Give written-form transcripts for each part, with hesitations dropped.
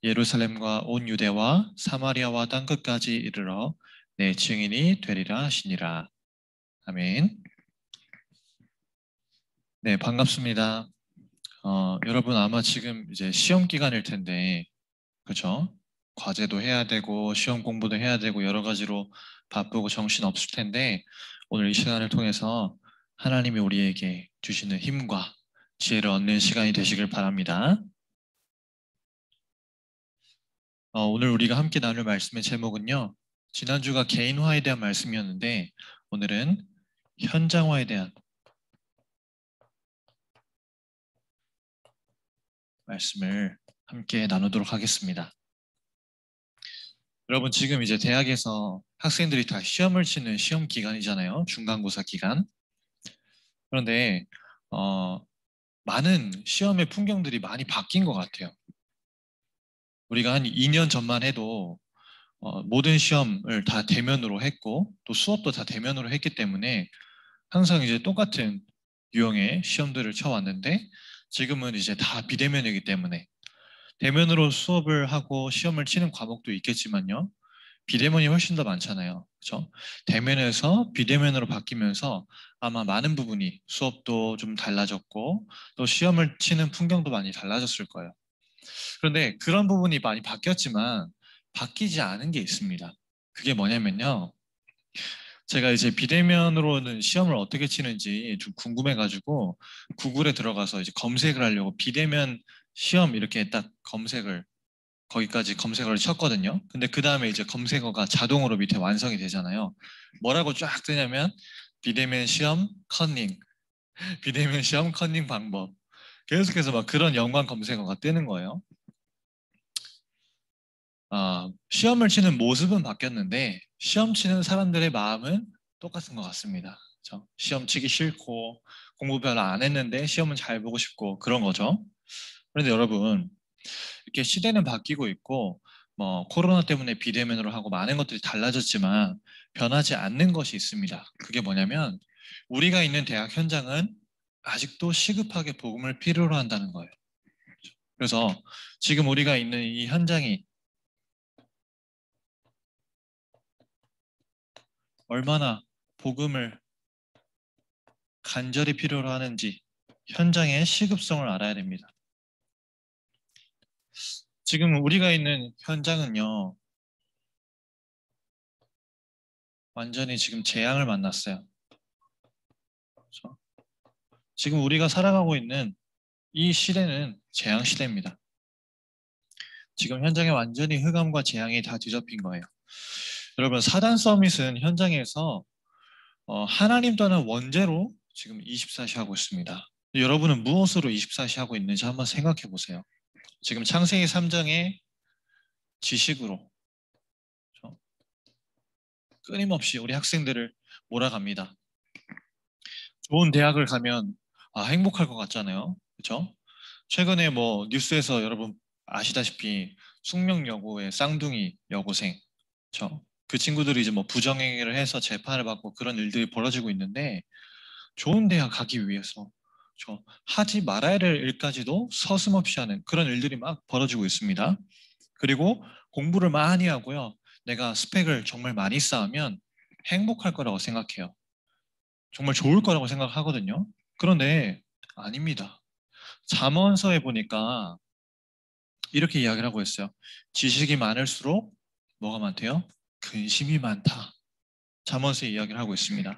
예루살렘과 온 유대와 사마리아와 땅끝까지 이르러 내 증인이 되리라 하시니라. 아멘. 네, 반갑습니다. 여러분 아마 지금 이제 시험 기간일 텐데, 그렇죠? 과제도 해야 되고 시험 공부도 해야 되고 여러 가지로 바쁘고 정신 없을 텐데 오늘 이 시간을 통해서 하나님이 우리에게 주시는 힘과 지혜를 얻는 시간이 되시길 바랍니다. 오늘 우리가 함께 나눌 말씀의 제목은요. 지난주가 개인화에 대한 말씀이었는데 오늘은 현장화에 대한 말씀을 함께 나누도록 하겠습니다. 여러분 지금 이제 대학에서 학생들이 다 시험을 치는 시험 기간이잖아요. 중간고사 기간. 그런데 많은 시험의 풍경들이 많이 바뀐 것 같아요. 우리가 한 2년 전만 해도 모든 시험을 다 대면으로 했고 또 수업도 다 대면으로 했기 때문에 항상 이제 똑같은 유형의 시험들을 쳐왔는데 지금은 이제 다 비대면이기 때문에 대면으로 수업을 하고 시험을 치는 과목도 있겠지만요. 비대면이 훨씬 더 많잖아요. 그렇죠? 대면에서 비대면으로 바뀌면서 아마 많은 부분이 수업도 좀 달라졌고 또 시험을 치는 풍경도 많이 달라졌을 거예요. 그런데 그런 부분이 많이 바뀌었지만 바뀌지 않은 게 있습니다. 그게 뭐냐면요. 제가 이제 비대면으로는 시험을 어떻게 치는지 좀 궁금해가지고 구글에 들어가서 이제 검색을 하려고 비대면 시험 이렇게 딱 거기까지 검색어를 쳤거든요. 근데 그 다음에 이제 검색어가 자동으로 밑에 완성이 되잖아요. 뭐라고 쫙 뜨냐면 비대면 시험 컨닝, 비대면 시험 컨닝 방법. 계속해서 막 그런 연관 검색어가 뜨는 거예요. 시험을 치는 모습은 바뀌었는데 시험 치는 사람들의 마음은 똑같은 것 같습니다. 그렇죠? 시험 치기 싫고 공부 별로 안 했는데 시험은 잘 보고 싶고 그런 거죠. 그런데 여러분 이렇게 시대는 바뀌고 있고 뭐 코로나 때문에 비대면으로 하고 많은 것들이 달라졌지만 변하지 않는 것이 있습니다. 그게 뭐냐면 우리가 있는 대학 현장은 아직도 시급하게 복음을 필요로 한다는 거예요. 그래서 지금 우리가 있는 이 현장이 얼마나 복음을 간절히 필요로 하는지 현장의 시급성을 알아야 됩니다. 지금 우리가 있는 현장은요, 완전히 지금 재앙을 만났어요. 그렇죠? 지금 우리가 살아가고 있는 이 시대는 재앙 시대입니다. 지금 현장에 완전히 흑암과 재앙이 다 뒤덮인 거예요. 여러분, 사단 서밋은 현장에서 하나님 떠난 원죄로 지금 24시 하고 있습니다. 여러분은 무엇으로 24시 하고 있는지 한번 생각해 보세요. 지금 창세기 3장의 지식으로 그렇죠? 끊임없이 우리 학생들을 몰아갑니다. 좋은 대학을 가면 행복할 것 같잖아요. 그렇죠? 최근에 뭐 뉴스에서 여러분 아시다시피 숙명여고의 쌍둥이 여고생, 그렇죠? 그 친구들이 이제 뭐 부정행위를 해서 재판을 받고 그런 일들이 벌어지고 있는데 좋은 대학 가기 위해서 하지 말아야 될 일까지도 서슴없이 하는 그런 일들이 막 벌어지고 있습니다. 그리고 공부를 많이 하고요. 내가 스펙을 정말 많이 쌓으면 행복할 거라고 생각해요. 정말 좋을 거라고 생각하거든요. 그런데 아닙니다. 잠언서에 보니까 이렇게 이야기를 하고 있어요. 지식이 많을수록 뭐가 많대요? 근심이 많다. 잠언서에 이야기를 하고 있습니다.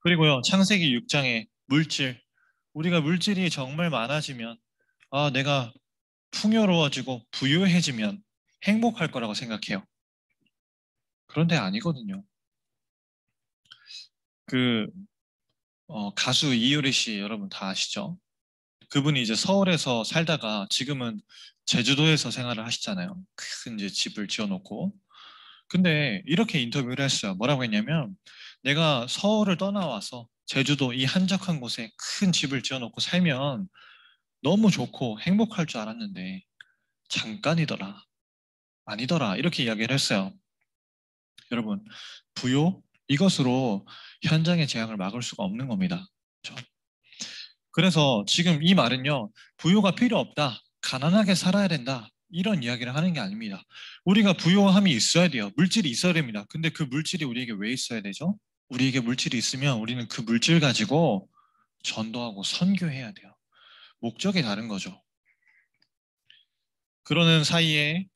그리고요, 창세기 6장에 물질. 우리가 물질이 정말 많아지면, 내가 풍요로워지고 부유해지면 행복할 거라고 생각해요. 그런데 아니거든요. 그, 가수 이효리 씨 여러분 다 아시죠? 그분이 이제 서울에서 살다가 지금은 제주도에서 생활을 하시잖아요. 큰 이제 집을 지어놓고. 근데 이렇게 인터뷰를 했어요. 뭐라고 했냐면 내가 서울을 떠나와서 제주도 이 한적한 곳에 큰 집을 지어놓고 살면 너무 좋고 행복할 줄 알았는데 잠깐이더라. 아니더라. 이렇게 이야기를 했어요. 여러분, 부요? 이것으로 현장의 재앙을 막을 수가 없는 겁니다. 그렇죠? 그래서 지금 이 말은요, 부유가 필요 없다. 가난하게 살아야 된다. 이런 이야기를 하는 게 아닙니다. 우리가 부요함이 있어야 돼요. 물질이 있어야 됩니다. 근데 그 물질이 우리에게 왜 있어야 되죠? 우리에게 물질이 있으면 우리는 그 물질 가지고 전도하고 선교해야 돼요. 목적이 다른 거죠. 그러는 사이에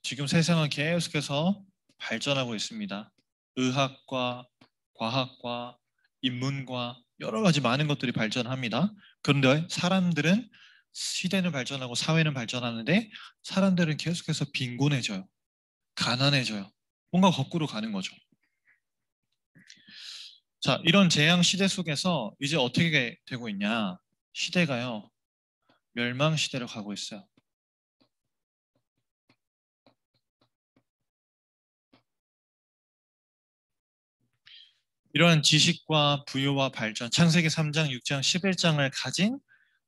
지금 세상은 계속해서 발전하고 있습니다. 의학과 과학과 인문과 여러 가지 많은 것들이 발전합니다. 그런데 사람들은 시대는 발전하고 사회는 발전하는데 사람들은 계속해서 빈곤해져요. 가난해져요. 뭔가 거꾸로 가는 거죠. 자, 이런 재앙 시대 속에서 이제 어떻게 되고 있냐? 시대가요, 멸망 시대로 가고 있어요. 이러한 지식과 부유와 발전, 창세기 3장, 6장, 11장을 가진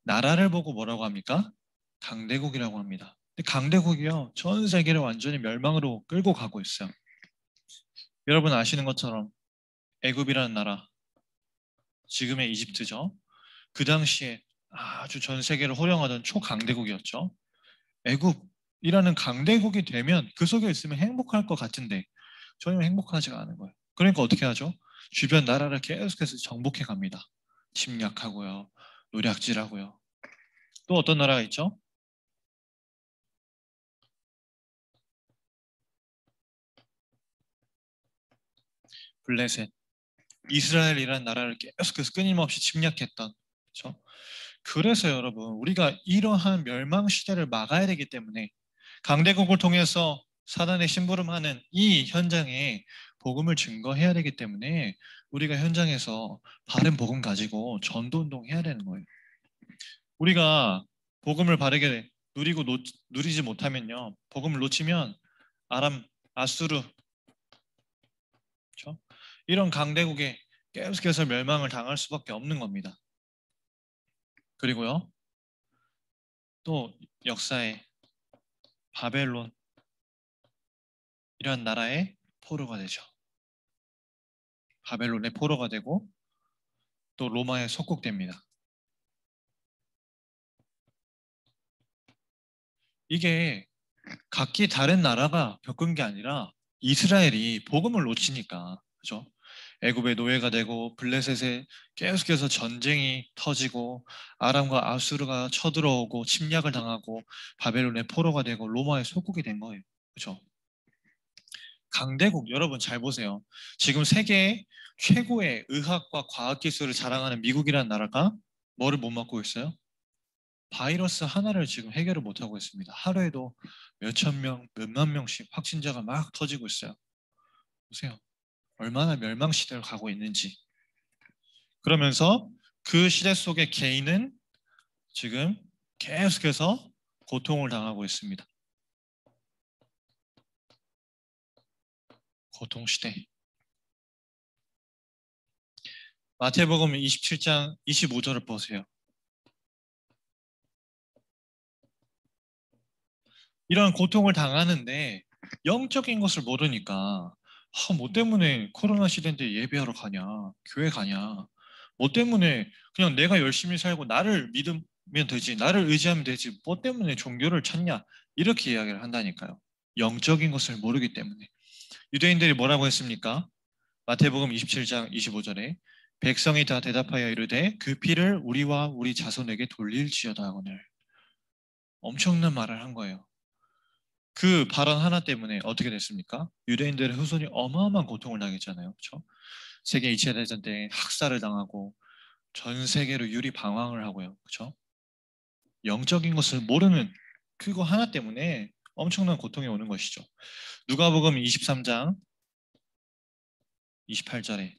나라를 보고 뭐라고 합니까? 강대국이라고 합니다. 근데 강대국이요, 전 세계를 완전히 멸망으로 끌고 가고 있어요. 여러분 아시는 것처럼 애굽이라는 나라, 지금의 이집트죠. 그 당시에 아주 전 세계를 호령하던 초강대국이었죠. 애굽이라는 강대국이 되면 그 속에 있으면 행복할 것 같은데 전혀 행복하지가 않은 거예요. 그러니까 어떻게 하죠? 주변 나라를 계속해서 정복해 갑니다. 침략하고요. 노략질하고요. 또 어떤 나라가 있죠? 블레셋. 이스라엘이라는 나라를 계속해서 끊임없이 침략했던. 그렇죠? 그래서 여러분 우리가 이러한 멸망 시대를 막아야 되기 때문에 강대국을 통해서 사단의 심부름하는 이 현장에 복음을 증거해야 되기 때문에 우리가 현장에서 바른 복음 가지고 전도운동 해야 되는 거예요. 우리가 복음을 바르게 누리지 못하면요, 복음을 놓치면 아람, 아수르, 그렇죠? 이런 강대국에 계속해서 멸망을 당할 수밖에 없는 겁니다. 그리고요, 또 역사에 바벨론 이런 나라의 포로가 되죠. 바벨론의 포로가 되고 또 로마에 속국됩니다. 이게 각기 다른 나라가 겪은 게 아니라 이스라엘이 복음을 놓치니까, 그죠? 애굽의 노예가 되고 블레셋에 계속해서 전쟁이 터지고 아람과 아수르가 쳐들어오고 침략을 당하고 바벨론의 포로가 되고 로마의 속국이 된 거예요. 그죠? 강대국 여러분 잘 보세요. 지금 세계 최고의 의학과 과학 기술을 자랑하는 미국이라는 나라가 뭐를 못 맡고 있어요? 바이러스 하나를 지금 해결을 못하고 있습니다. 하루에도 몇천 명, 몇만 명씩 확진자가 막 터지고 있어요. 보세요. 얼마나 멸망 시대를 가고 있는지. 그러면서 그 시대 속의 개인은 지금 계속해서 고통을 당하고 있습니다. 고통 시대. 마태복음 27장 25절을 보세요. 이런 고통을 당하는데 영적인 것을 모르니까 뭐 때문에 코로나 시대인데 예배하러 가냐, 교회 가냐, 뭐 때문에 그냥 내가 열심히 살고 나를 믿으면 되지, 나를 의지하면 되지, 뭐 때문에 종교를 찾냐, 이렇게 이야기를 한다니까요. 영적인 것을 모르기 때문에. 유대인들이 뭐라고 했습니까? 마태복음 27장 25절에 백성이 다 대답하여 이르되 그 피를 우리와 우리 자손에게 돌릴지어다 하거늘. 엄청난 말을 한 거예요. 그 발언 하나 때문에 어떻게 됐습니까? 유대인들의 후손이 어마어마한 고통을 당했잖아요. 그렇죠? 세계 2차 대전 때 학살을 당하고 전 세계로 유리방황을 하고요. 그렇죠? 영적인 것을 모르는 그거 하나 때문에 엄청난 고통이 오는 것이죠. 누가복음 23장 28절에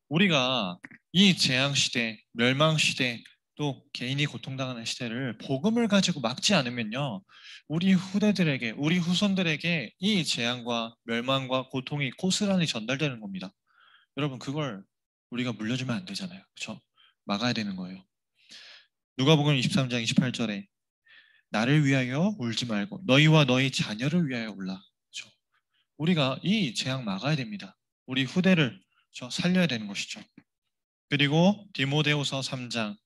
우리가 이 재앙 시대, 멸망 시대, 또 개인이 고통당하는 시대를 복음을 가지고 막지 않으면요, 우리 후대들에게, 우리 후손들에게 이 재앙과 멸망과 고통이 고스란히 전달되는 겁니다. 여러분, 그걸 우리가 물려주면 안 되잖아요. 그렇죠? 막아야 되는 거예요. 누가복음 23장 28절에 나를 위하여 울지 말고 너희와 너희 자녀를 위하여 울라. 그렇죠? 우리가 이 재앙 막아야 됩니다. 우리 후대를 살려야 되는 것이죠. 그리고 디모데후서 3장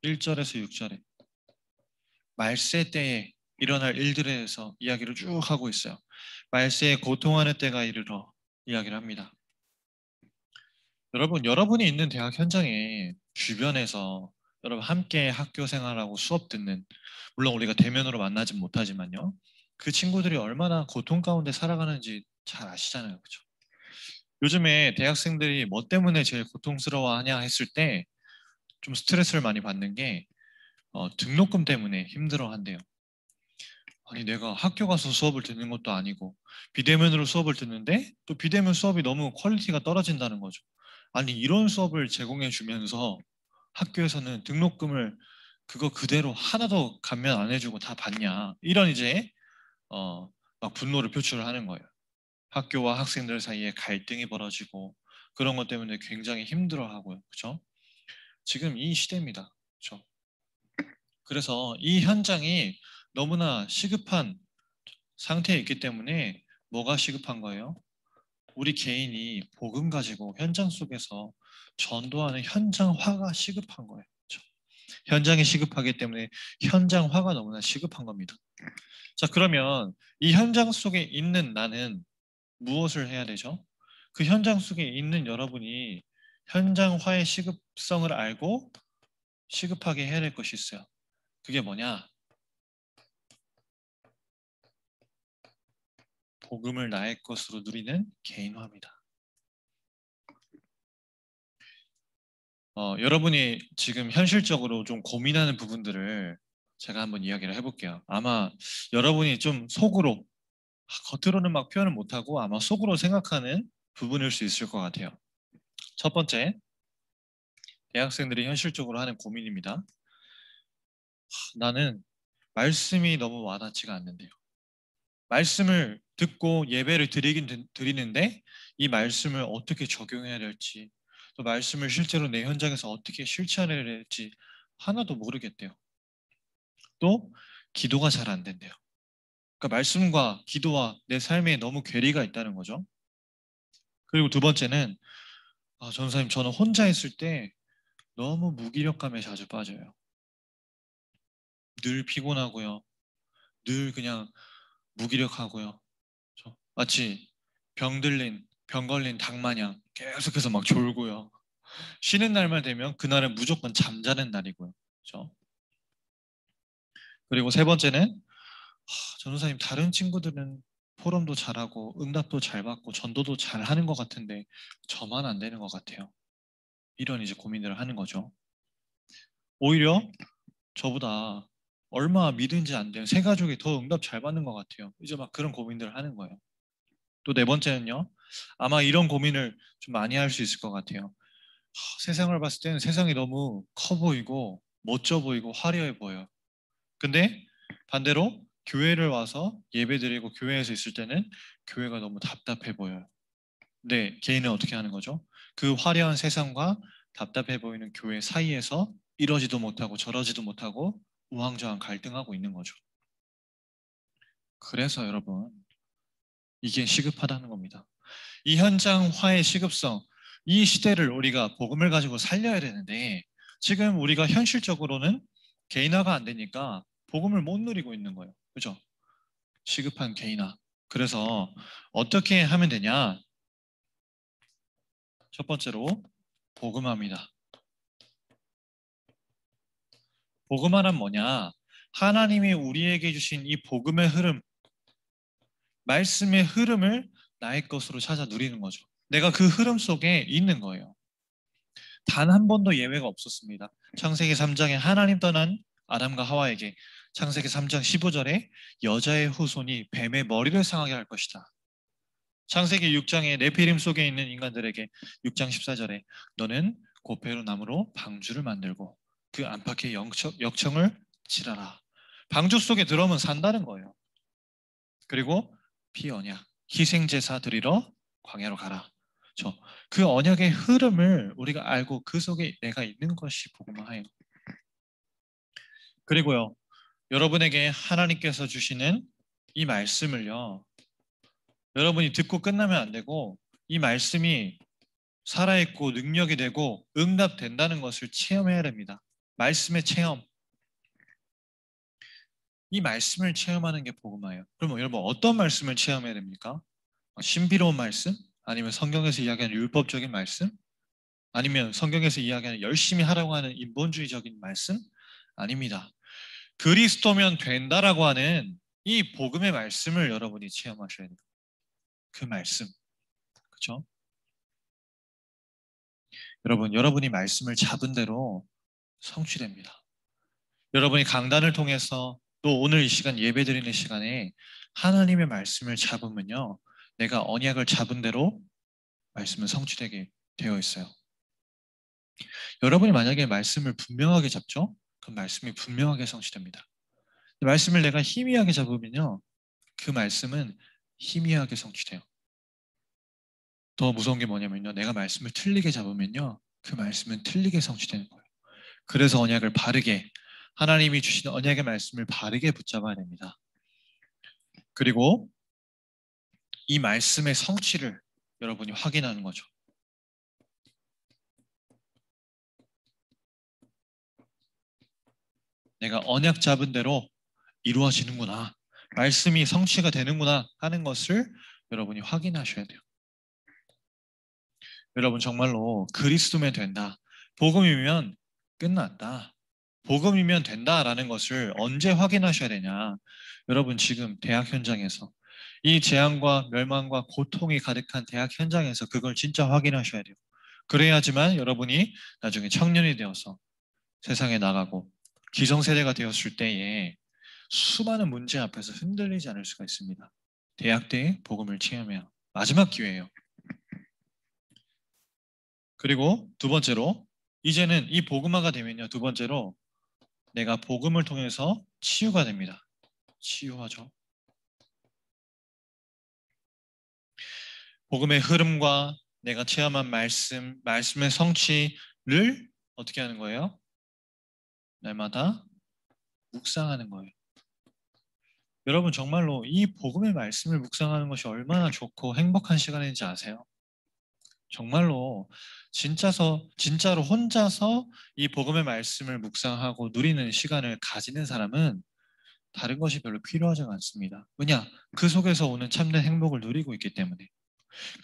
1절에서 6절에 말세 때에 일어날 일들에 대해서 이야기를 쭉 하고 있어요. 말세에 고통하는 때가 이르러 이야기를 합니다. 여러분이 있는 대학 현장에 주변에서 여러분 함께 학교 생활하고 수업 듣는, 물론 우리가 대면으로 만나진 못하지만요. 그 친구들이 얼마나 고통 가운데 살아가는지 잘 아시잖아요. 그렇죠? 요즘에 대학생들이 뭐 때문에 제일 고통스러워하냐 했을 때 좀 스트레스를 많이 받는 게 등록금 때문에 힘들어한대요. 아니 내가 학교 가서 수업을 듣는 것도 아니고 비대면으로 수업을 듣는데 또 비대면 수업이 너무 퀄리티가 떨어진다는 거죠. 아니 이런 수업을 제공해 주면서 학교에서는 등록금을 그거 그대로 하나도 감면 안 해주고 다 받냐, 이런 이제 어, 막 분노를 표출하는 거예요. 학교와 학생들 사이에 갈등이 벌어지고 그런 것 때문에 굉장히 힘들어하고요. 그렇죠? 지금 이 시대입니다. 그렇죠? 그래서 이 현장이 너무나 시급한 상태에 있기 때문에 뭐가 시급한 거예요? 우리 개인이 복음 가지고 현장 속에서 전도하는 현장화가 시급한 거예요. 그렇죠? 현장이 시급하기 때문에 현장화가 너무나 시급한 겁니다. 자, 그러면 이 현장 속에 있는 나는 무엇을 해야 되죠? 그 현장 속에 있는 여러분이 현장화의 시급성을 알고 시급하게 해야 될 것이 있어요. 그게 뭐냐? 복음을 나의 것으로 누리는 개인화입니다. 여러분이 지금 현실적으로 좀 고민하는 부분들을 제가 한번 이야기를 해볼게요. 아마 여러분이 좀 속으로, 겉으로는 막 표현을 못하고 아마 속으로 생각하는 부분일 수 있을 것 같아요. 첫 번째, 대학생들이 현실적으로 하는 고민입니다. 나는 말씀이 너무 와닿지가 않는데요. 말씀을 듣고 예배를 드리는데 이 말씀을 어떻게 적용해야 될지, 또 말씀을 실제로 내 현장에서 어떻게 실천해야 될지 하나도 모르겠대요. 또 기도가 잘 안 된대요. 그러니까 말씀과 기도와 내 삶에 너무 괴리가 있다는 거죠. 그리고 두 번째는 전사님, 저는 혼자 있을 때 너무 무기력감에 자주 빠져요. 늘 피곤하고요. 늘 그냥 무기력하고요. 마치 병 걸린 닭 마냥 계속해서 막 졸고요. 쉬는 날만 되면 그날은 무조건 잠자는 날이고요. 그렇죠? 그리고 세 번째는 전도사님, 다른 친구들은 포럼도 잘하고 응답도 잘 받고 전도도 잘 하는 것 같은데 저만 안 되는 것 같아요. 이런 이제 고민들을 하는 거죠. 오히려 저보다 얼마 믿은지 안 된 새 가족이 더 응답 잘 받는 것 같아요. 이제 막 그런 고민들을 하는 거예요. 또 네 번째는요. 아마 이런 고민을 좀 많이 할 수 있을 것 같아요. 세상을 봤을 때는 세상이 너무 커 보이고 멋져 보이고 화려해 보여요. 근데 반대로 교회를 와서 예배드리고 교회에서 있을 때는 교회가 너무 답답해 보여요. 근데 개인은 어떻게 하는 거죠? 그 화려한 세상과 답답해 보이는 교회 사이에서 이러지도 못하고 저러지도 못하고 우왕좌왕 갈등하고 있는 거죠. 그래서 여러분, 이게 시급하다는 겁니다. 이 현장화의 시급성, 이 시대를 우리가 복음을 가지고 살려야 되는데 지금 우리가 현실적으로는 개인화가 안 되니까 복음을 못 누리고 있는 거예요. 그죠? 시급한 개인화. 그래서 어떻게 하면 되냐? 첫 번째로 복음화입니다. 복음화는 뭐냐? 하나님이 우리에게 주신 이 복음의 흐름, 말씀의 흐름을 나의 것으로 찾아 누리는 거죠. 내가 그 흐름 속에 있는 거예요. 단 한 번도 예외가 없었습니다. 창세기 3장에 하나님 떠난 아담과 하와에게 창세기 3장 15절에 여자의 후손이 뱀의 머리를 상하게 할 것이다. 창세기 6장에 네피림 속에 있는 인간들에게 6장 14절에 너는 고페로 나무로 방주를 만들고 그 안팎의 역청을 칠하라. 방주 속에 들어오면 산다는 거예요. 그리고 피언약, 희생제사 드리러 광야로 가라. 그 언약의 흐름을 우리가 알고 그 속에 내가 있는 것이 복음화예요. 그리고요, 여러분에게 하나님께서 주시는 이 말씀을요, 여러분이 듣고 끝나면 안 되고 이 말씀이 살아있고 능력이 되고 응답된다는 것을 체험해야 됩니다. 말씀의 체험. 이 말씀을 체험하는 게 복음화예요. 그럼 여러분 어떤 말씀을 체험해야 됩니까? 신비로운 말씀? 아니면 성경에서 이야기하는 율법적인 말씀? 아니면 성경에서 이야기하는 열심히 하라고 하는 인본주의적인 말씀? 아닙니다. 그리스도면 된다라고 하는 이 복음의 말씀을 여러분이 체험하셔야 돼요. 그 말씀. 그렇죠? 여러분, 여러분이 말씀을 잡은 대로 성취됩니다. 여러분이 강단을 통해서 또 오늘 이 시간 예배드리는 시간에 하나님의 말씀을 잡으면요. 내가 언약을 잡은 대로 말씀은 성취되게 되어 있어요. 여러분이 만약에 말씀을 분명하게 잡죠? 그 말씀이 분명하게 성취됩니다. 말씀을 내가 희미하게 잡으면요. 그 말씀은 희미하게 성취돼요. 더 무서운 게 뭐냐면요. 내가 말씀을 틀리게 잡으면요. 그 말씀은 틀리게 성취되는 거예요. 그래서 언약을 바르게, 하나님이 주신 언약의 말씀을 바르게 붙잡아야 됩니다. 그리고 이 말씀의 성취를 여러분이 확인하는 거죠. 내가 언약 잡은 대로 이루어지는구나. 말씀이 성취가 되는구나 하는 것을 여러분이 확인하셔야 돼요. 여러분 정말로 그리스도면 된다. 복음이면 끝났다. 복음이면 된다라는 것을 언제 확인하셔야 되냐. 여러분 지금 대학 현장에서 이 재앙과 멸망과 고통이 가득한 대학 현장에서 그걸 진짜 확인하셔야 돼요. 그래야지만 여러분이 나중에 청년이 되어서 세상에 나가고 기성세대가 되었을 때에 수많은 문제 앞에서 흔들리지 않을 수가 있습니다. 대학 때의 복음을 체험해야 마지막 기회예요. 그리고 두 번째로 이제는 이 복음화가 되면요. 두 번째로 내가 복음을 통해서 치유가 됩니다. 치유하죠. 복음의 흐름과 내가 체험한 말씀의 성취를 어떻게 하는 거예요? 날마다 묵상하는 거예요. 여러분 정말로 이 복음의 말씀을 묵상하는 것이 얼마나 좋고 행복한 시간인지 아세요? 정말로 진짜로 혼자서 이 복음의 말씀을 묵상하고 누리는 시간을 가지는 사람은 다른 것이 별로 필요하지 않습니다. 왜냐? 그 속에서 오는 참된 행복을 누리고 있기 때문에.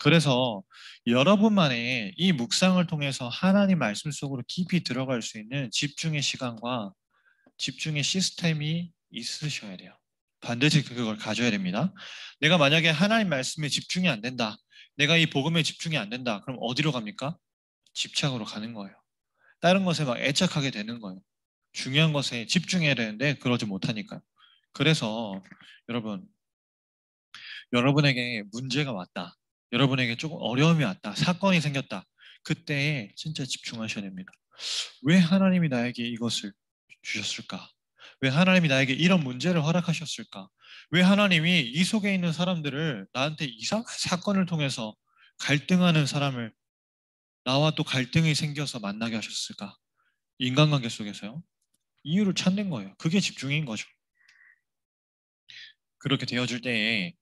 그래서 여러분만의 이 묵상을 통해서 하나님 말씀 속으로 깊이 들어갈 수 있는 집중의 시간과 집중의 시스템이 있으셔야 돼요. 반드시 그걸 가져야 됩니다. 내가 만약에 하나님 말씀에 집중이 안 된다. 내가 이 복음에 집중이 안 된다. 그럼 어디로 갑니까? 집착으로 가는 거예요. 다른 것에 막 애착하게 되는 거예요. 중요한 것에 집중해야 되는데 그러지 못하니까요. 그래서 여러분, 여러분에게 문제가 왔다. 여러분에게 조금 어려움이 왔다. 사건이 생겼다. 그때 진짜 집중하셔야 됩니다. 왜 하나님이 나에게 이것을 주셨을까? 왜 하나님이 나에게 이런 문제를 허락하셨을까? 왜 하나님이 이 속에 있는 사람들을 나한테 이상한 사건을 통해서 갈등하는 사람을 나와 또 갈등이 생겨서 만나게 하셨을까? 인간관계 속에서요. 이유를 찾는 거예요. 그게 집중인 거죠. 그렇게 되어질 때에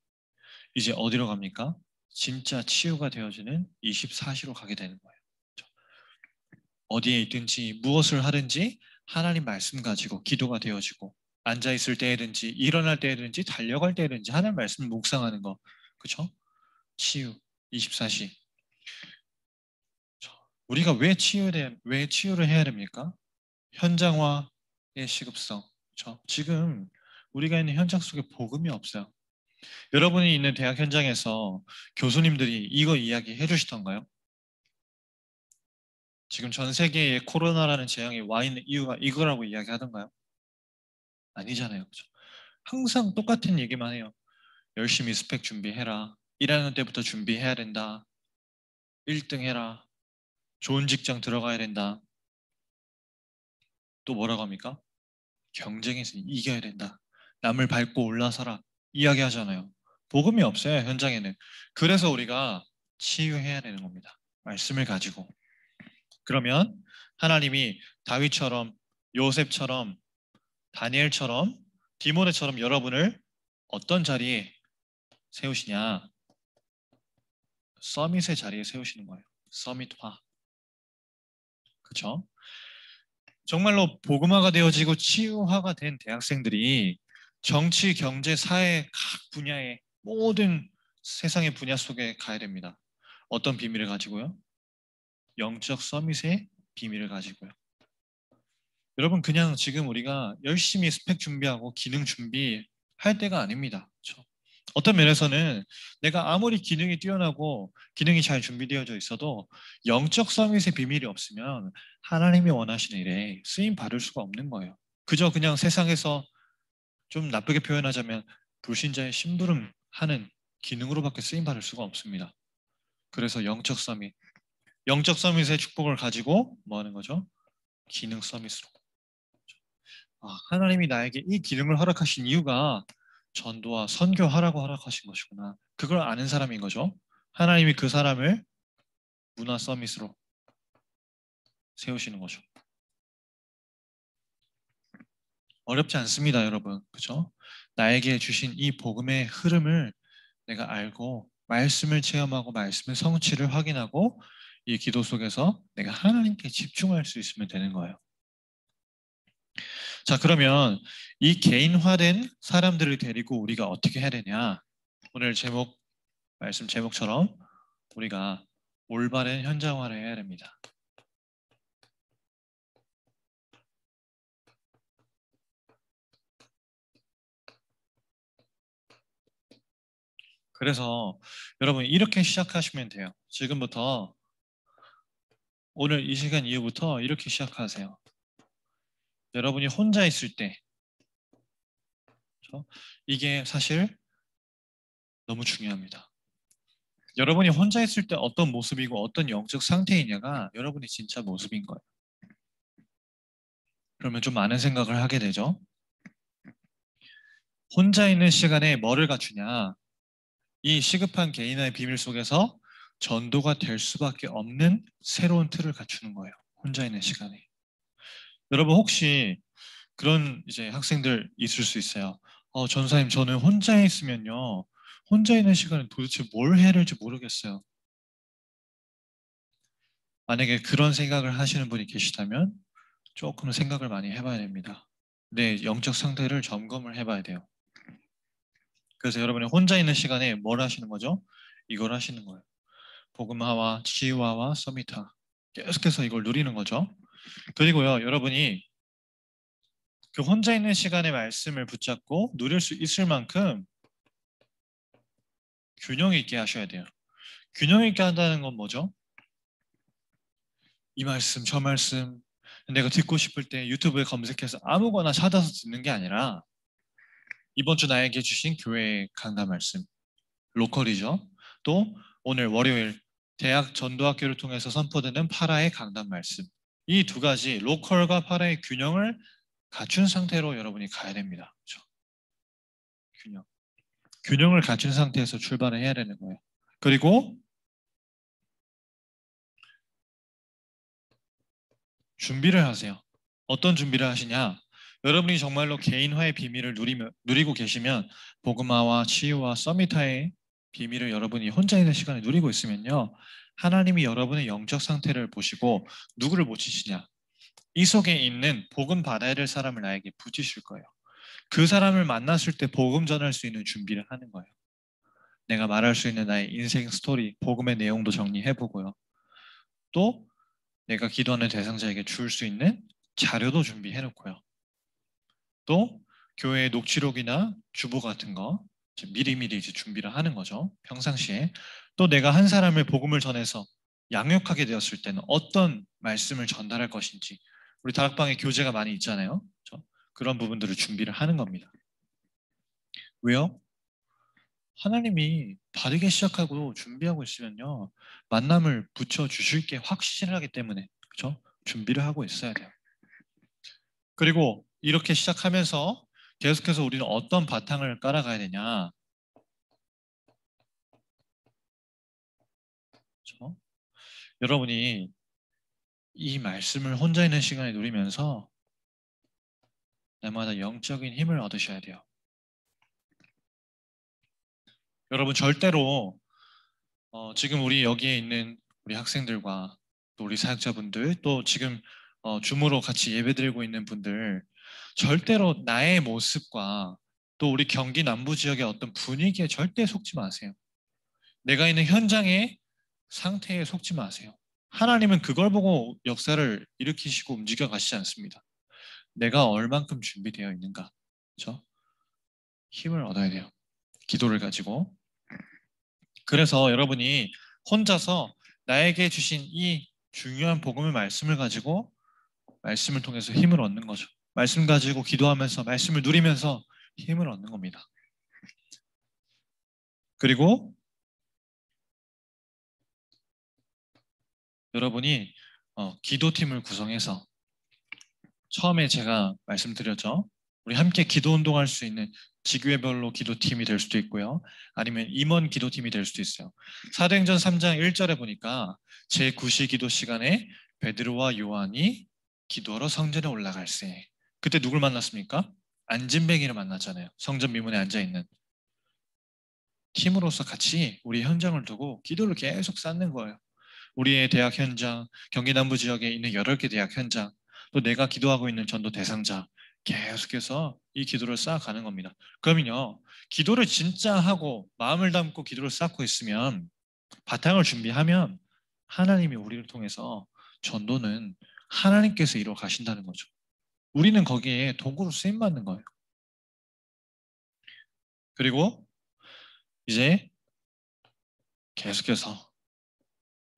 이제 어디로 갑니까? 진짜 치유가 되어지는 24시로 가게 되는 거예요. 어디에 있든지 무엇을 하든지 하나님 말씀 가지고 기도가 되어지고 앉아있을 때든지 일어날 때든지 달려갈 때든지 하나님 말씀을 묵상하는 거. 그렇죠? 치유 24시. 우리가 왜 치유를 해야 됩니까? 현장화의 시급성. 그렇죠? 지금 우리가 있는 현장 속에 복음이 없어요. 여러분이 있는 대학 현장에서 교수님들이 이거 이야기해 주시던가요? 지금 전 세계에 코로나라는 재앙이 와 있는 이유가 이거라고 이야기하던가요? 아니잖아요. 그죠? 항상 똑같은 얘기만 해요. 열심히 스펙 준비해라. 1학년 때부터 준비해야 된다. 1등 해라. 좋은 직장 들어가야 된다. 또 뭐라고 합니까? 경쟁에서 이겨야 된다. 남을 밟고 올라서라. 이야기하잖아요. 복음이 없어요, 현장에는. 그래서 우리가 치유해야 되는 겁니다. 말씀을 가지고. 그러면 하나님이 다윗처럼, 요셉처럼, 다니엘처럼, 디모데처럼 여러분을 어떤 자리에 세우시냐? 서밋의 자리에 세우시는 거예요. 서밋화. 그렇죠? 정말로 복음화가 되어지고 치유화가 된 대학생들이 정치, 경제, 사회 각 분야의 모든 세상의 분야 속에 가야 됩니다. 어떤 비밀을 가지고요? 영적 서밋의 비밀을 가지고요. 여러분 그냥 지금 우리가 열심히 스펙 준비하고 기능 준비할 때가 아닙니다. 그렇죠? 어떤 면에서는 내가 아무리 기능이 뛰어나고 기능이 잘 준비되어져 있어도 영적 서밋의 비밀이 없으면 하나님이 원하시는 일에 쓰임 받을 수가 없는 거예요. 그저 그냥 세상에서 좀 나쁘게 표현하자면 불신자의 심부름하는 기능으로밖에 쓰임 받을 수가 없습니다. 그래서 영적 서밋의 축복을 가지고 뭐 하는 거죠? 기능 서밋으로. 하나님이 나에게 이 기능을 허락하신 이유가 전도와 선교하라고 허락하신 것이구나. 그걸 아는 사람인 거죠. 하나님이 그 사람을 문화 서밋으로 세우시는 거죠. 어렵지 않습니다, 여러분. 그죠? 나에게 주신 이 복음의 흐름을 내가 알고 말씀을 체험하고 말씀의 성취를 확인하고 이 기도 속에서 내가 하나님께 집중할 수 있으면 되는 거예요. 자, 그러면 이 개인화된 사람들을 데리고 우리가 어떻게 해야 되냐? 오늘 말씀 제목처럼 우리가 올바른 현장화를 해야 됩니다. 그래서 여러분 이렇게 시작하시면 돼요. 지금부터 오늘 이 시간 이후부터 이렇게 시작하세요. 여러분이 혼자 있을 때 그렇죠? 이게 사실 너무 중요합니다. 여러분이 혼자 있을 때 어떤 모습이고 어떤 영적 상태이냐가 여러분이 진짜 모습인 거예요. 그러면 좀 많은 생각을 하게 되죠. 혼자 있는 시간에 뭐를 갖추냐? 이 시급한 개인의 비밀 속에서 전도가 될 수밖에 없는 새로운 틀을 갖추는 거예요. 혼자 있는 시간에. 여러분 혹시 그런 이제 학생들 있을 수 있어요. 전사님 저는 혼자 있으면요. 혼자 있는 시간에 도대체 뭘 해야 될지 모르겠어요. 만약에 그런 생각을 하시는 분이 계시다면 조금 생각을 많이 해봐야 됩니다. 내 영적 상태를 점검을 해봐야 돼요. 그래서 여러분이 혼자 있는 시간에 뭘 하시는 거죠? 이걸 하시는 거예요. 복음화와 치유화와 서밋화. 계속해서 이걸 누리는 거죠. 그리고요, 여러분이 그 혼자 있는 시간의 말씀을 붙잡고 누릴 수 있을 만큼 균형 있게 하셔야 돼요. 균형 있게 한다는 건 뭐죠? 이 말씀, 저 말씀, 내가 듣고 싶을 때 유튜브에 검색해서 아무거나 찾아서 듣는 게 아니라 이번 주 나에게 주신 교회 강단 말씀, 로컬이죠. 또 오늘 월요일 대학 전도학교를 통해서 선포되는 파라의 강단 말씀. 이 두 가지 로컬과 파라의 균형을 갖춘 상태로 여러분이 가야 됩니다. 그렇죠? 균형. 균형을 갖춘 상태에서 출발을 해야 되는 거예요. 그리고 준비를 하세요. 어떤 준비를 하시냐? 여러분이 정말로 개인화의 비밀을 누리고 계시면 복음화와 치유와 서밋화의 비밀을 여러분이 혼자 있는 시간에 누리고 있으면요. 하나님이 여러분의 영적 상태를 보시고 누구를 못 치시냐? 이 속에 있는 복음 받아야 될 사람을 나에게 붙이실 거예요. 그 사람을 만났을 때 복음 전할 수 있는 준비를 하는 거예요. 내가 말할 수 있는 나의 인생 스토리, 복음의 내용도 정리해보고요. 또 내가 기도하는 대상자에게 줄 수 있는 자료도 준비해놓고요. 또 교회의 녹취록이나 주보 같은 거 미리미리 이제 준비를 하는 거죠. 평상시에. 또 내가 한 사람을 복음을 전해서 양육하게 되었을 때는 어떤 말씀을 전달할 것인지 우리 다락방에 교재가 많이 있잖아요. 그렇죠? 그런 부분들을 준비를 하는 겁니다. 왜요? 하나님이 바르게 시작하고 준비하고 있으면요. 만남을 붙여주실 게 확실하기 때문에 그렇죠? 준비를 하고 있어야 돼요. 그리고 이렇게 시작하면서 계속해서 우리는 어떤 바탕을 깔아가야 되냐. 그렇죠? 여러분이 이 말씀을 혼자 있는 시간에 누리면서 날마다 영적인 힘을 얻으셔야 돼요. 여러분 절대로 지금 우리 여기에 있는 우리 학생들과 또 우리 사역자분들 또 지금 줌으로 같이 예배드리고 있는 분들 절대로 나의 모습과 또 우리 경기 남부 지역의 어떤 분위기에 절대 속지 마세요. 내가 있는 현장의 상태에 속지 마세요. 하나님은 그걸 보고 역사를 일으키시고 움직여 가시지 않습니다. 내가 얼만큼 준비되어 있는가. 그렇죠? 힘을 얻어야 돼요. 기도를 가지고. 그래서 여러분이 혼자서 나에게 주신 이 중요한 복음의 말씀을 가지고 말씀을 통해서 힘을 얻는 거죠. 말씀 가지고 기도하면서 말씀을 누리면서 힘을 얻는 겁니다. 그리고 여러분이 기도팀을 구성해서 처음에 제가 말씀드렸죠. 우리 함께 기도 운동할 수 있는 지교회별로 기도팀이 될 수도 있고요. 아니면 임원 기도팀이 될 수도 있어요. 사도행전 3장 1절에 보니까 제9시 기도 시간에 베드로와 요한이 기도하러 성전에 올라갈세. 그때 누굴 만났습니까? 안진뱅이를 만났잖아요. 성전 미문에 앉아있는. 팀으로서 같이 우리 현장을 두고 기도를 계속 쌓는 거예요. 우리의 대학 현장, 경기 남부 지역에 있는 8개 대학 현장, 또 내가 기도하고 있는 전도 대상자 계속해서 이 기도를 쌓아가는 겁니다. 그러면요, 기도를 진짜 하고 마음을 담고 기도를 쌓고 있으면 바탕을 준비하면 하나님이 우리를 통해서 전도는 하나님께서 이루어 가신다는 거죠. 우리는 거기에 도구로 쓰임받는 거예요. 그리고 이제 계속해서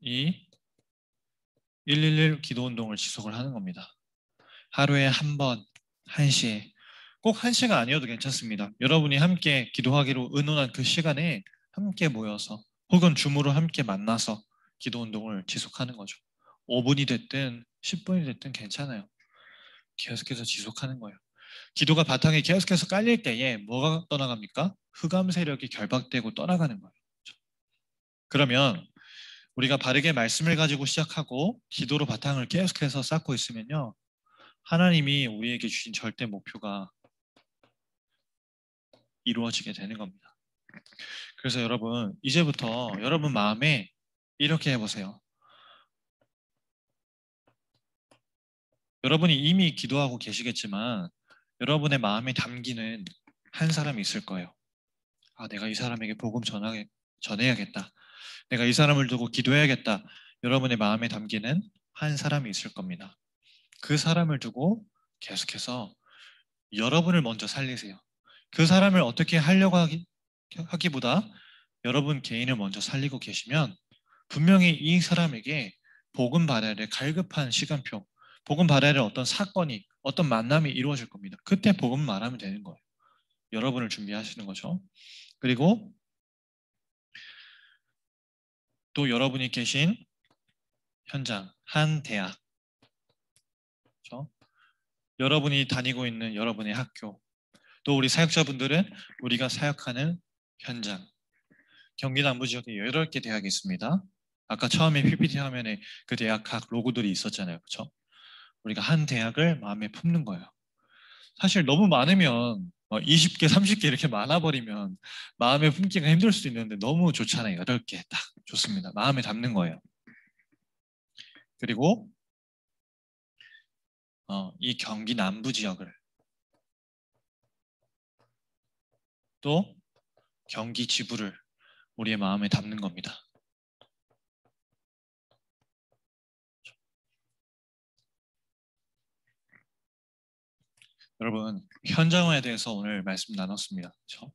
이 111 기도 운동을 지속을 하는 겁니다. 하루에 한 번, 1시에 꼭 1시가 아니어도 괜찮습니다. 여러분이 함께 기도하기로 의논한 그 시간에 함께 모여서 혹은 줌으로 함께 만나서 기도 운동을 지속하는 거죠. 5분이 됐든 10분이 됐든 괜찮아요. 계속해서 지속하는 거예요. 기도가 바탕에 계속해서 깔릴 때에 뭐가 떠나갑니까? 흑암 세력이 결박되고 떠나가는 거예요. 그러면 우리가 바르게 말씀을 가지고 시작하고 기도로 바탕을 계속해서 쌓고 있으면요. 하나님이 우리에게 주신 절대 목표가 이루어지게 되는 겁니다. 그래서 여러분, 이제부터 여러분 마음에 이렇게 해보세요. 여러분이 이미 기도하고 계시겠지만 여러분의 마음에 담기는 한 사람이 있을 거예요. 아, 내가 이 사람에게 복음 전해야겠다. 내가 이 사람을 두고 기도해야겠다. 여러분의 마음에 담기는 한 사람이 있을 겁니다. 그 사람을 두고 계속해서 여러분을 먼저 살리세요. 그 사람을 어떻게 하려고 하기보다 여러분 개인을 먼저 살리고 계시면 분명히 이 사람에게 복음 받아야 될 갈급한 시간표, 복음 받아야 될 어떤 사건이, 어떤 만남이 이루어질 겁니다. 그때 복음 말하면 되는 거예요. 여러분을 준비하시는 거죠. 그리고 또 여러분이 계신 현장, 한 대학, 그렇죠? 여러분이 다니고 있는 여러분의 학교, 또 우리 사역자분들은 우리가 사역하는 현장, 경기 남부 지역에 8개 대학이 있습니다. 아까 처음에 PPT 화면에 그 대학 각 로고들이 있었잖아요. 그렇죠? 우리가 한 대학을 마음에 품는 거예요. 사실 너무 많으면 20개, 30개 이렇게 많아버리면 마음에 품기가 힘들 수도 있는데 너무 좋잖아요. 8개 딱 좋습니다. 마음에 담는 거예요. 그리고 이 경기 남부 지역을 또 경기 지부를 우리의 마음에 담는 겁니다. 여러분, 현장화에 대해서 오늘 말씀 나눴습니다. 그렇죠?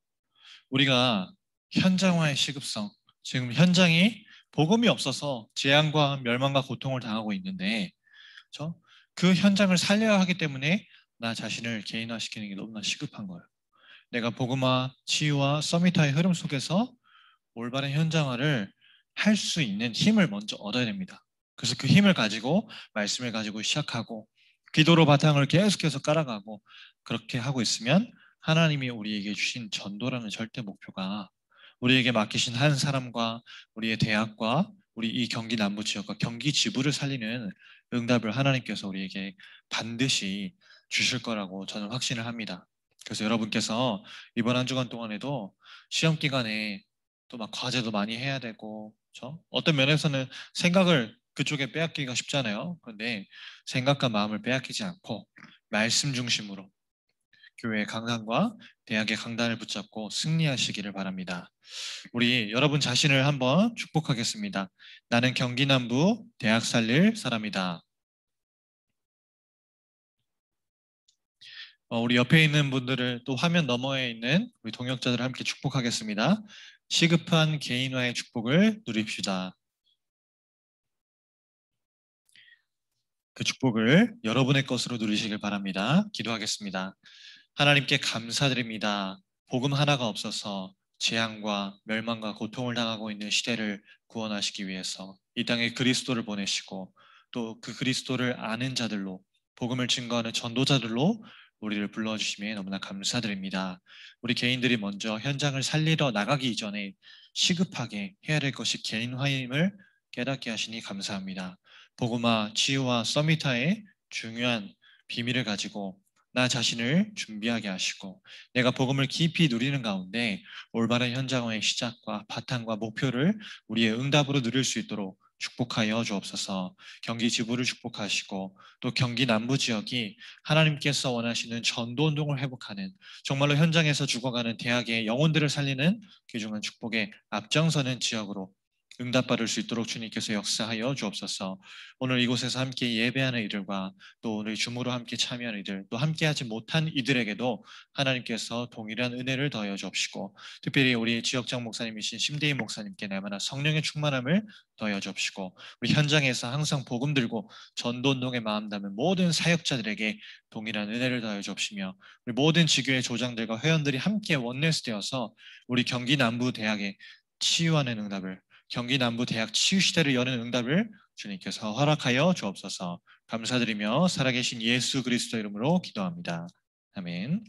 우리가 현장화의 시급성, 지금 현장이 복음이 없어서 재앙과 멸망과 고통을 당하고 있는데, 그렇죠? 그 현장을 살려야 하기 때문에 나 자신을 개인화시키는 게 너무나 시급한 거예요. 내가 복음화, 치유와 서밋화의 흐름 속에서 올바른 현장화를 할 수 있는 힘을 먼저 얻어야 됩니다. 그래서 그 힘을 가지고 말씀을 가지고 시작하고 기도로 바탕을 계속해서 깔아가고 그렇게 하고 있으면 하나님이 우리에게 주신 전도라는 절대 목표가 우리에게 맡기신 한 사람과 우리의 대학과 우리 이 경기 남부 지역과 경기 지부를 살리는 응답을 하나님께서 우리에게 반드시 주실 거라고 저는 확신을 합니다. 그래서 여러분께서 이번 한 주간 동안에도 시험 기간에 또 막 과제도 많이 해야 되고, 그렇죠? 어떤 면에서는 생각을 그쪽에 빼앗기기가 쉽잖아요. 그런데 생각과 마음을 빼앗기지 않고 말씀 중심으로 교회의 강단과 대학의 강단을 붙잡고 승리하시기를 바랍니다. 우리 여러분 자신을 한번 축복하겠습니다. 나는 경기 남부 대학 살릴 사람이다. 우리 옆에 있는 분들을 또 화면 너머에 있는 우리 동역자들을 함께 축복하겠습니다. 시급한 개인화의 축복을 누립시다. 그 축복을 여러분의 것으로 누리시길 바랍니다. 기도하겠습니다. 하나님께 감사드립니다. 복음 하나가 없어서 재앙과 멸망과 고통을 당하고 있는 시대를 구원하시기 위해서 이 땅에 그리스도를 보내시고 또 그 그리스도를 아는 자들로 복음을 증거하는 전도자들로 우리를 불러주심에 너무나 감사드립니다. 우리 개인들이 먼저 현장을 살리러 나가기 이전에 시급하게 해야 될 것이 개인화임을 깨닫게 하시니 감사합니다. 복음화, 치유와 서미타의 중요한 비밀을 가지고 나 자신을 준비하게 하시고 내가 복음을 깊이 누리는 가운데 올바른 현장의 시작과 바탕과 목표를 우리의 응답으로 누릴 수 있도록 축복하여 주옵소서. 경기 지부를 축복하시고 또 경기 남부 지역이 하나님께서 원하시는 전도 운동을 회복하는 정말로 현장에서 죽어가는 대학의 영혼들을 살리는 귀중한 축복에 앞장서는 지역으로 응답받을 수 있도록 주님께서 역사하여 주옵소서. 오늘 이곳에서 함께 예배하는 이들과 또 오늘 주무로 함께 참여하는 이들, 또 함께하지 못한 이들에게도 하나님께서 동일한 은혜를 더하여 주옵시고 특별히 우리 지역장 목사님이신 심대희 목사님께 날마다 성령의 충만함을 더하여 주옵시고 우리 현장에서 항상 복음 들고 전도운동의 마음 담은 모든 사역자들에게 동일한 은혜를 더하여 주옵시며 우리 모든 지교회 조장들과 회원들이 함께 원내스 되어서 우리 경기 남부 대학에 치유하는 응답을 경기 남부 대학 치유 시대를 여는 응답을 주님께서 허락하여 주옵소서. 감사드리며 살아계신 예수 그리스도 이름으로 기도합니다. 아멘.